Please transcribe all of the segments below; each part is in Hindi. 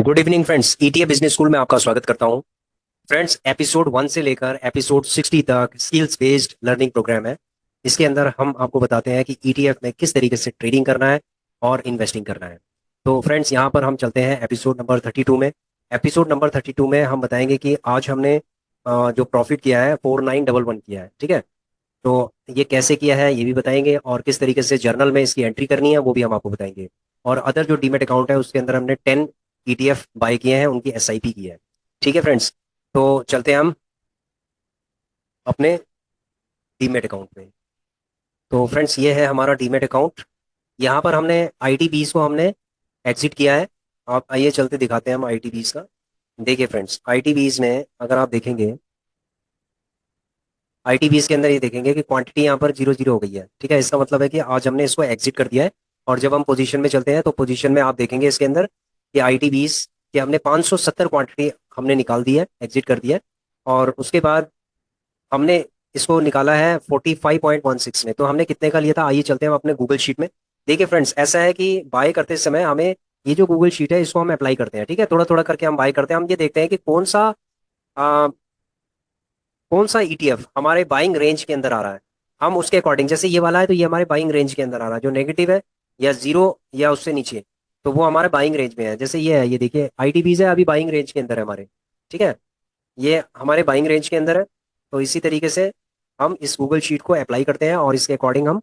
Good evening friends, ETA business school में आपका स्वागत करता हूं। फ्रेंड्स, एपिसोड 1 से लेकर एपिसोड 60 तक स्किल्स बेस्ड लर्निंग प्रोग्राम है। इसके अंदर हम आपको बताते हैं कि ईटीएफ में किस तरीके से ट्रेडिंग करना है और इन्वेस्टिंग करना है। तो फ्रेंड्स, यहां पर हम चलते हैं एपिसोड नंबर 32 में। एपिसोड नंबर 32 में हम बताएंगे कि आज हमने जो प्रॉफिट किया है 4911 किया है। ठीक है, तो ये कैसे किया है ये भी बताएंगे, और किस तरीके से जर्नल में इसकी एंट्री करनी है वो भी हम आपको बताएंगे। और अदर जो डीमेट अकाउंट है उसके अंदर हमने 10 ईटीएफ बाय किए हैं, उनकी एसआईपी की है। ठीक है फ्रेंड्स, तो चलते हैं हम अपने डीमेट अकाउंट में। तो फ्रेंड्स, ये है हमारा डीमेट अकाउंट। यहाँ पर हमने आईटीबीज को हमने एग्जिट किया है। आप आइए चलते दिखाते हैं हम आईटीबीज का। देखिए फ्रेंड्स, आईटीबीज में अगर आप देखेंगे, आईटीबीज के अंदर ये देखेंगे कि क्वांटिटी यहाँ पर 0 0 हो गई है। ठीक है, इसका मतलब है कि आज हमने इसको एग्जिट कर दिया है। और जब हम पोजीशन में चलते हैं तो पोजीशन में आप देखेंगे इसके अंदर कि आईटीबीज के हमने 570 क्वांटिटी हमने निकाल दी है, एग्जिट कर दिया है। और उसके बाद हमने इसको निकाला है 45.16 में। तो हमने कितने का लिया था, आइए चलते हैं हम अपने गूगल शीट में। देखिए फ्रेंड्स, ऐसा है कि बाय करते समय हमें ये जो गूगल शीट है इसको हम अप्लाई करते हैं। ठीक है, थोड़ा थोड़ा करके हम बाय करते हैं। हम ये देखते हैं कि कौन सा ईटीएफ हमारे बाइंग रेंज के अंदर आ रहा है। हम उसके अकॉर्डिंग, जैसे ये वाला है तो ये हमारे बाइंग रेंज के अंदर आ रहा है। जो नेगेटिव है या जीरो या उससे नीचे, तो वो हमारे बाइंग रेंज में है। जैसे ये है, ये देखिए आईटीबीज है, अभी बाइंग रेंज के अंदर है हमारे। ठीक है, ये हमारे बाइंग रेंज के अंदर है। तो इसी तरीके से हम इस गूगल शीट को अप्लाई करते हैं और इसके अकॉर्डिंग हम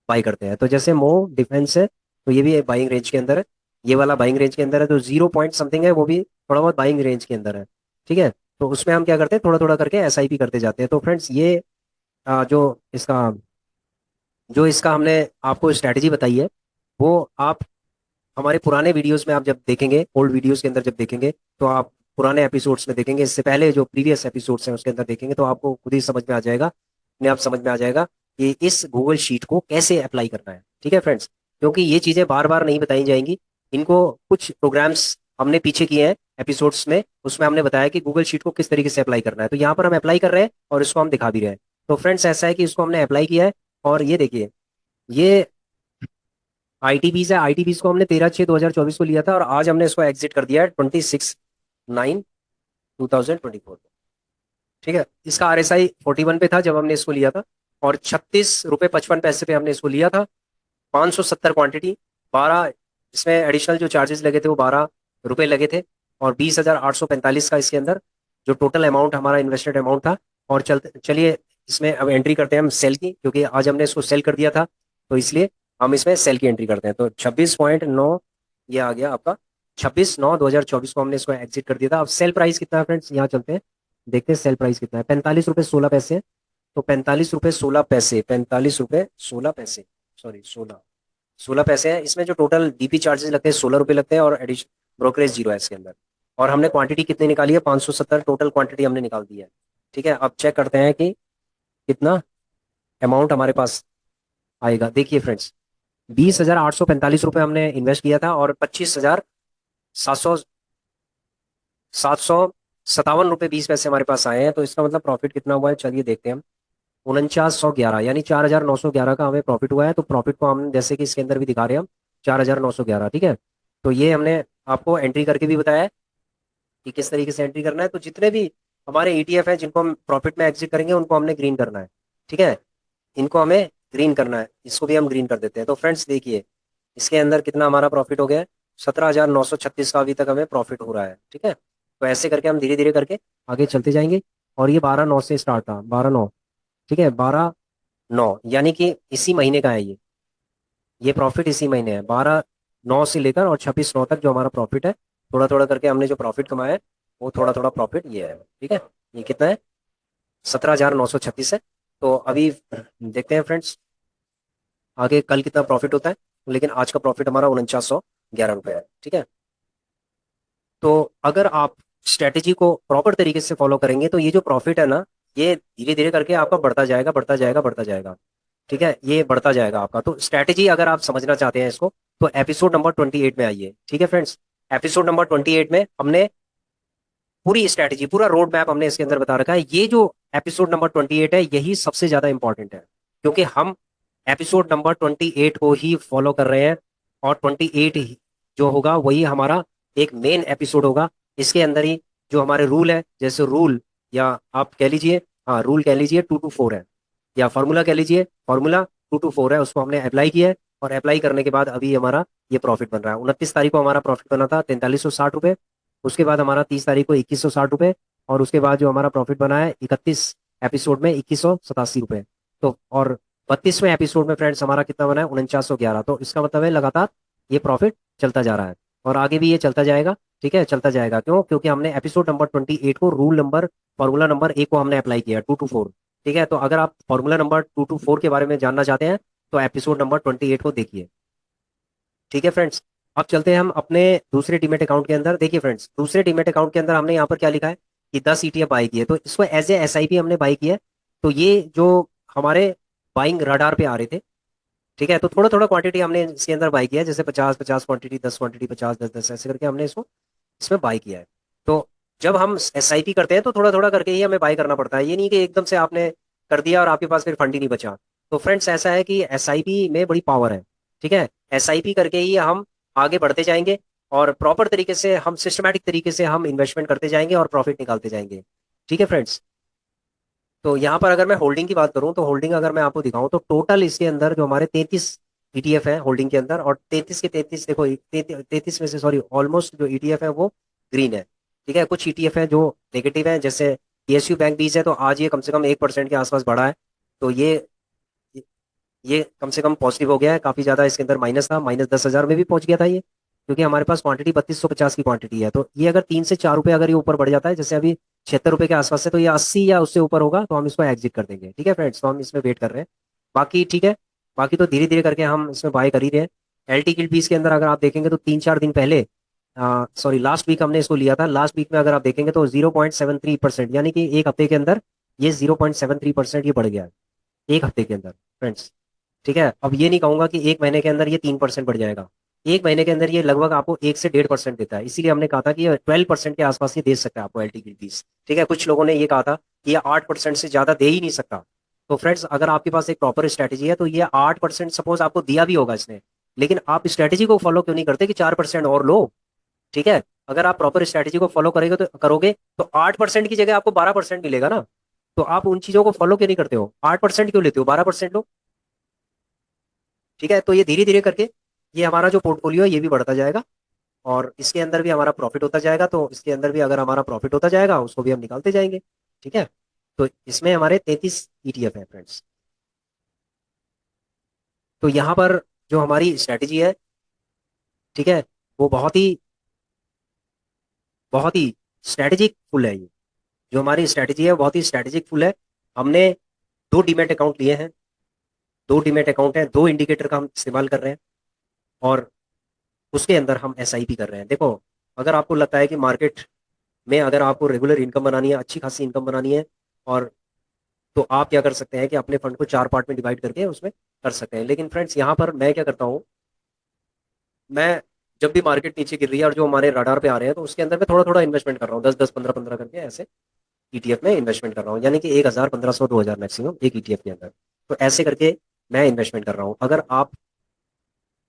बाई करते हैं। तो जैसे मो डिफेंस है, तो ये भी बाइंग रेंज के अंदर है। ये वाला बाइंग रेंज के अंदर है। तो 0 पॉइंट समथिंग है, वो भी थोड़ा बहुत बाइंग रेंज के अंदर है। ठीक है, तो उसमें हम क्या करते हैं, थोड़ा थोड़ा करके एसआईपी करते जाते हैं। तो फ्रेंड्स, ये इसका जो इसका हमने आपको स्ट्रैटेजी बताई है, वो आप हमारे पुराने वीडियोस में आप जब देखेंगे, ओल्ड वीडियोस के अंदर जब देखेंगे, तो आप पुराने एपिसोड्स में देखेंगे, इससे पहले जो प्रीवियस एपिसोड्स हैं उसके अंदर देखेंगे, तो आपको खुद ही समझ में आ जाएगा, अपने आप समझ में आ जाएगा कि इस गूगल शीट को कैसे अप्लाई करना है। ठीक है फ्रेंड्स, क्योंकि ये चीज़ें बार बार नहीं बताई जाएंगी। इनको कुछ प्रोग्राम्स हमने पीछे किए हैं एपिसोड्स में, उसमें हमने बताया कि गूगल शीट को किस तरीके से अप्लाई करना है। तो यहाँ पर हम अप्लाई कर रहे हैं और इसको हम दिखा भी रहे हैं। तो फ्रेंड्स, ऐसा है कि इसको हमने अप्लाई किया है। और ये देखिए, ये आईटीबीज है। आईटीबीज को हमने 13/6/2024 को लिया था और आज हमने इसको एग्जिट कर दिया है 26/9/2024 को। ठीक है, इसका आरएसआई 41 पे था जब हमने इसको लिया था, और 36 रुपये 55 पैसे पे हमने इसको लिया था। 570 क्वांटिटी, 12 इसमें एडिशनल जो चार्जेस लगे थे वो 12 रुपये लगे थे। और 20,845 का इसके अंदर जो टोटल अमाउंट हमारा इन्वेस्टेड अमाउंट था। और चलिए इसमें अब एंट्री करते हैं हम सेल की, क्योंकि आज हमने इसको सेल कर दिया था, तो इसलिए हम इसमें सेल की एंट्री करते हैं। तो 26.9 ये आ गया आपका। 26/9/2024 को हमने इसको एग्जिट कर दिया था। अब सेल प्राइस कितना है फ्रेंड्स, यहाँ चलते हैं, देखते हैं सेल प्राइस कितना है। 45 रुपये 16 पैसे है। तो 45 रुपये 16 पैसे, 45 रुपये 16 पैसे, सॉरी 16 पैसे है। इसमें जो टोटल डीपी चार्जेस लगते हैं 16 रुपये लगते हैं, और एडिशन ब्रोकरेज जीरो है इसके अंदर। और हमने क्वांटिटी कितनी निकाली है, 570 टोटल क्वांटिटी हमने निकाल दी है। ठीक है, अब चेक करते हैं कि कितना अमाउंट हमारे पास आएगा। देखिए फ्रेंड्स, 20,845 रुपये हमने इन्वेस्ट किया था, और 25,757 रुपये 20 पैसे हमारे पास आए हैं। तो इसका मतलब प्रॉफिट कितना हुआ है, चलिए देखते हैं हम। 4911 यानी 4,911 का हमें प्रॉफिट हुआ है। तो प्रॉफिट को हम जैसे कि इसके अंदर भी दिखा रहे हैं हम, 4,911। ठीक है, तो ये हमने आपको एंट्री करके भी बताया है कि किस तरीके से एंट्री करना है। तो जितने भी हमारे ईटीएफ हैं जिनको हम प्रॉफिट में एग्जिट करेंगे, उनको हमने ग्रीन करना है। ठीक है, इनको हमें ग्रीन करना है, इसको भी हम ग्रीन कर देते हैं। तो फ्रेंड्स देखिए, इसके अंदर कितना हमारा प्रॉफिट हो गया है, 17,936 का अभी तक हमें प्रॉफिट हो रहा है। ठीक है, तो ऐसे करके हम धीरे धीरे करके आगे चलते जाएंगे। और ये 12/9 से स्टार्ट था, 12/9। ठीक है, 12/9 यानी कि इसी महीने का है ये प्रॉफिट इसी महीने है। 12/9 से लेकर और 26/9 तक जो हमारा प्रॉफिट है, थोड़ा थोड़ा करके हमने जो प्रॉफिट कमाया है, वो थोड़ा थोड़ा प्रॉफिट ये है। ठीक है, ये कितना है, 17,936 है। तो अभी देखते हैं फ्रेंड्स आगे कल कितना प्रॉफिट होता है। लेकिन आज का प्रॉफिट हमारा 4911 रुपये है। ठीक है, तो अगर आप स्ट्रेटेजी को प्रॉपर तरीके से फॉलो करेंगे, तो ये जो प्रॉफिट है ना, ये धीरे धीरे करके आपका बढ़ता जाएगा, बढ़ता जाएगा, बढ़ता जाएगा। ठीक है, ये बढ़ता जाएगा आपका। तो स्ट्रेटेजी अगर आप समझना चाहते हैं इसको, तो एपिसोड नंबर 28 में आइए। ठीक है फ्रेंड्स, एपिसोड नंबर 28 में हमने पूरी स्ट्रेटेजी, पूरा रोड मैप हमने इसके अंदर बता रखा है। ये जो एपिसोड नंबर 28 है, यही सबसे ज्यादा इंपॉर्टेंट है, क्योंकि हम एपिसोड नंबर 28 को ही फॉलो कर रहे हैं। और 28 जो होगा वही हमारा एक मेन एपिसोड होगा। इसके अंदर ही जो हमारे रूल है, जैसे रूल, या आप कह लीजिए, हाँ रूल कह लीजिए 2 to 4 है, या फॉर्मूला कह लीजिए, फॉर्मूला 2 to 4 है, उसको हमने अप्लाई किया है। और अप्लाई करने के बाद अभी हमारा ये प्रॉफिट बन रहा है। 29 तारीख को हमारा प्रॉफिट बना था 4360 रुपये। उसके बाद हमारा 30 तारीख को 2160 रुपये। और उसके बाद जो हमारा प्रॉफिट बना है 31 एपिसोड में 2187 रुपये। तो और 32वें एपिसोड में फ्रेंड्स हमारा कितना बना है 4911। तो इसका मतलब है लगातार ये प्रॉफिट चलता जा रहा है, और आगे भी ये चलता जाएगा। ठीक है, चलता जाएगा। क्यों? क्योंकि हमने एपिसोड नंबर 28 को रूल नंबर, फॉर्मूला नंबर 1 को हमने अप्लाई किया 2 to 4। ठीक है, तो अगर आप फॉर्मूला नंबर 2 to 4 के बारे में जानना चाहते हैं तो एपिसोड नंबर 28 को देखिए। ठीक है फ्रेंड्स, अब चलते हैं हम अपने दूसरे डीमेट अकाउंट के अंदर। देखिए फ्रेंड्स, दूसरे डीमेट अकाउंट के अंदर हमने यहाँ पर क्या लिखा है कि 10 ETF बाई की है, तो इसको एज ए SIP हमने बाई किया है। तो ये जो हमारे बाइंग रडार पे आ रहे थे, ठीक है, तो थोड़ा थोड़ा क्वांटिटी हमने इसके अंदर बाई किया है, जैसे 50 50 क्वांटिटी, 10 क्वांटिटी, 50 10 10, ऐसे करके हमने इसको इसमें बाई किया है। तो जब हम SIP करते हैं तो थोड़ा थोड़ा करके ही हमें बाई करना पड़ता है, ये नहीं कि एकदम से आपने कर दिया और आपके पास फिर फंड ही नहीं बचा। तो फ्रेंड्स ऐसा है कि SIP में बड़ी पावर है। ठीक है, SIP करके ही हम आगे बढ़ते जाएंगे, और प्रॉपर तरीके से हम सिस्टमैटिक तरीके से हम इन्वेस्टमेंट करते जाएंगे और प्रॉफिट निकालते जाएंगे। ठीक है फ्रेंड्स, तो यहाँ पर अगर मैं होल्डिंग की बात करूँ तो होल्डिंग अगर मैं आपको दिखाऊं तो टोटल इसके अंदर जो हमारे 33 ETF है होल्डिंग के अंदर, और 33 के 33 देखो, 33 में से सॉरी ऑलमोस्ट जो ETF है वो ग्रीन है। ठीक है, कुछ ETF है जो नेगेटिव है, जैसे PSU बैंक 20 है, तो आज ये कम से कम 1% के आसपास बढ़ा है। तो ये कम से कम पॉजिटिव हो गया है। काफी ज्यादा इसके अंदर माइनस था, -10,000 में भी पहुंच गया था ये, क्योंकि हमारे पास क्वांटिटी 3250 की क्वांटिटी है। तो ये अगर 3 से 4 रुपए अगर ये ऊपर बढ़ जाता है, जैसे अभी 76 रुपए के आसपास है, तो ये 80 या उससे ऊपर होगा तो हम इसको एग्जिट कर देंगे। ठीक है फ्रेंड्स, तो हम इसमें वेट कर रहे हैं। बाकी ठीक है, बाकी तो धीरे धीरे करके हम इसमें बाय कर ही रहे हैं। LT किल फीस के अंदर अगर आप देखेंगे तो 3 4 दिन पहले, सॉरी लास्ट वीक हमने इसको लिया था। लास्ट वीक में अगर आप देखेंगे तो 0.73%, यानी कि एक हफ्ते के अंदर ये 0.73% ये बढ़ गया है, एक हफ्ते के अंदर फ्रेंड्स। ठीक है, अब ये नहीं कहूंगा कि एक महीने के अंदर ये 3% बढ़ जाएगा। एक महीने के अंदर ये लगभग आपको 1 से 1.5% देता है, इसीलिए हमने कहा था कि ये 12% के आसपास ये दे सकता है आपको LT की फीस। ठीक है, कुछ लोगों ने ये कहा था कि ये 8% से ज्यादा दे ही नहीं सकता। तो फ्रेंड्स अगर आपके पास एक प्रॉपर स्ट्रेटेजी है तो ये 8% सपोज आपको दिया भी होगा इसने, लेकिन आप स्ट्रेटेजी को फॉलो क्यों नहीं करते कि 4% और लो। ठीक है, अगर आप प्रॉपर स्ट्रेटेजी को फॉलो करेंगे तो करोगे तो 8% की जगह आपको 12% मिलेगा ना। तो आप उन चीजों को फॉलो क्यों नहीं करते हो? 8% क्यों लेते हो? 12% लो। ठीक है, तो ये धीरे धीरे करके ये हमारा जो पोर्टफोलियो है ये भी बढ़ता जाएगा, और इसके अंदर भी हमारा प्रॉफिट होता जाएगा। तो इसके अंदर भी अगर हमारा प्रॉफिट होता जाएगा उसको भी हम निकालते जाएंगे। ठीक है, तो इसमें हमारे 33 ETF है फ्रेंड्स। तो यहाँ पर जो हमारी स्ट्रैटेजी है, ठीक है, वो बहुत ही स्ट्रैटेजिक फुल है। ये जो हमारी स्ट्रैटेजी है बहुत ही स्ट्रैटेजिक फुल है। हमने 2 डीमेट अकाउंट लिए हैं, 2 डीमेट अकाउंट है, 2 इंडिकेटर का हम इस्तेमाल कर रहे हैं, और उसके अंदर हम SIP कर रहे हैं। देखो, अगर आपको लगता है कि मार्केट में अगर आपको रेगुलर इनकम बनानी है, अच्छी खासी इनकम बनानी है, और तो आप क्या कर सकते हैं कि अपने फंड को 4 पार्ट में डिवाइड करके उसमें कर सकते हैं। लेकिन फ्रेंड्स यहाँ पर मैं क्या करता हूँ, मैं जब भी मार्केट नीचे गिर रही है और जो हमारे रडार पे आ रहे हैं तो उसके अंदर मैं थोड़ा थोड़ा इन्वेस्टमेंट कर रहा हूँ, 10 10 15 15 करके ऐसे ETF में इन्वेस्टमेंट कर रहा हूँ, यानी कि 1000 1500 2000 मैक्सिमम एक ETF के अंदर। तो ऐसे करके मैं इन्वेस्टमेंट कर रहा हूँ। अगर आप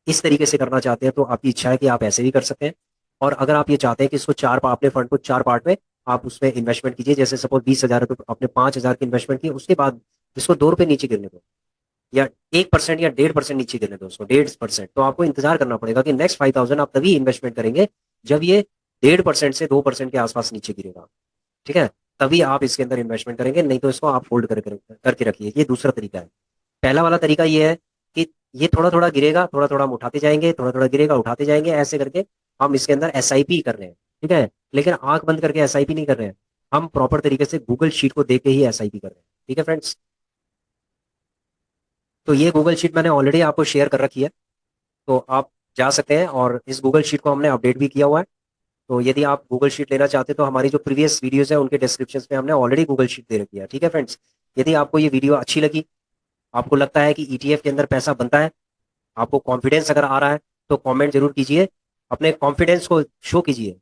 इस तरीके से करना चाहते हैं तो आपकी इच्छा है कि आप ऐसे भी कर सकते हैं। और अगर आप ये चाहते हैं कि इसको अपने फंड को 4 पार्ट में आप उसमें इन्वेस्टमेंट कीजिए, जैसे सपोज 20,000 रुपये आपने 5,000 की इन्वेस्टमेंट की, उसके बाद इसको 2 रुपये नीचे गिरने दो, या 1% या 1.5% नीचे गिरने दो उसको, 1.5%, तो आपको इंतजार करना पड़ेगा कि नेक्स्ट 5,000 आप तभी इन्वेस्टमेंट करेंगे जब ये 1.5% से 2% के आसपास नीचे गिरेगा। ठीक है, तभी आप इसके अंदर इन्वेस्टमेंट करेंगे, नहीं तो इसको आप होल्ड करके रखिए। ये दूसरा तरीका है। पहला वाला तरीका ये है कि ये थोड़ा थोड़ा गिरेगा, थोड़ा थोड़ा हम उठाते जाएंगे, थोड़ा थोड़ा गिरेगा उठाते जाएंगे, ऐसे करके हम इसके अंदर SIP कर रहे हैं। ठीक है, लेकिन आंख बंद करके SIP नहीं कर रहे हैं, हम प्रॉपर तरीके से गूगल शीट को देख के ही SIP कर रहे हैं। ठीक है फ्रेंड्स, तो ये गूगल शीट मैंने ऑलरेडी आपको शेयर कर रखी है, तो आप जा सकते हैं, और इस गूगल शीट को हमने अपडेट भी किया हुआ है। तो यदि आप गूगल शीट लेना चाहते हैं तो हमारी जो प्रीवियस वीडियोस है उनके डिस्क्रिप्शन में हमने ऑलरेडी गूगल शीट दे रखी है। ठीक है फ्रेंड्स, यदि आपको ये वीडियो अच्छी लगी, आपको लगता है कि ETF के अंदर पैसा बनता है, आपको कॉन्फिडेंस अगर आ रहा है, तो कमेंट जरूर कीजिए, अपने कॉन्फिडेंस को शो कीजिए,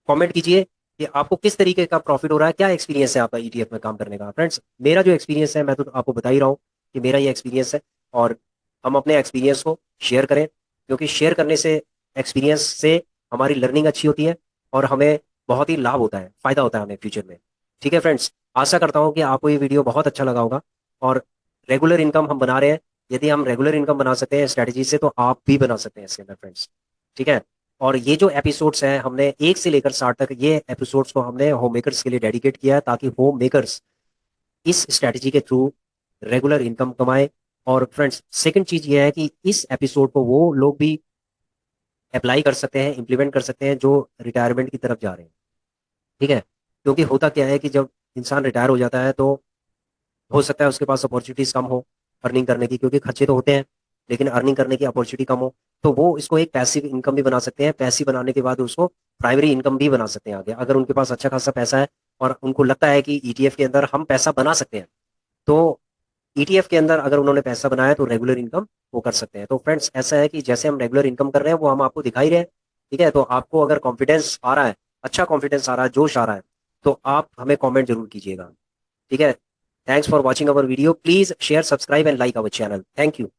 कमेंट कीजिए कि आपको किस तरीके का प्रॉफिट हो रहा है, क्या एक्सपीरियंस है आपका ETF में काम करने का। फ्रेंड्स मेरा जो एक्सपीरियंस है मैं तो आपको बता ही रहा हूँ कि मेरा ये एक्सपीरियंस है, और हम अपने एक्सपीरियंस को शेयर करें, क्योंकि शेयर करने से, एक्सपीरियंस से हमारी लर्निंग अच्छी होती है और हमें बहुत ही लाभ होता है, फायदा होता है हमें फ्यूचर में। ठीक है फ्रेंड्स, आशा करता हूँ कि आपको ये वीडियो बहुत अच्छा लगा होगा। और रेगुलर इनकम हम बना रहे हैं, यदि हम रेगुलर इनकम बना सकते हैं स्ट्रेटजी से, तो आप भी बना सकते हैं इसके अंदर फ्रेंड्स। ठीक है। और ये जो एपिसोड्स हैं, हमने 1 से लेकर 60 तक ये एपिसोड्स को हमने होम मेकर्स के लिए डेडिकेट किया है, ताकि होम मेकर्स इस स्ट्रेटजी के थ्रू रेगुलर इनकम कमाए। और फ्रेंड्स, सेकंड चीज ये है कि इस एपिसोड को वो लोग भी अप्लाई कर सकते हैं, इम्प्लीमेंट कर सकते हैं जो रिटायरमेंट की तरफ जा रहे हैं। ठीक है। क्योंकि होता क्या है कि जब इंसान रिटायर हो जाता है, तो हो सकता है उसके पास अपॉर्चुनिटीज कम हो अर्निंग करने की, क्योंकि खर्चे तो होते हैं लेकिन अर्निंग करने की अपॉर्चुनिटी कम हो। तो वो इसको एक पैसिव इनकम भी बना सकते हैं, पैसिव बनाने के बाद उसको प्राइमरी इनकम भी बना सकते हैं आगे, अगर उनके पास अच्छा खासा पैसा है और उनको लगता है कि ईटीएफ के अंदर हम पैसा बना सकते हैं। तो ईटीएफ के अंदर अगर उन्होंने पैसा बनाया तो रेगुलर इनकम वो कर सकते हैं। तो फ्रेंड्स, ऐसा है कि जैसे हम रेगुलर इनकम कर रहे हैं वो हम आपको दिखा ही रहे हैं। ठीक है। तो आपको अगर कॉन्फिडेंस आ रहा है, अच्छा कॉन्फिडेंस आ रहा है, जोश आ रहा है, तो आप हमें कॉमेंट जरूर कीजिएगा। ठीक है। Thanks for watching our video, please share, subscribe and like our channel. Thank you.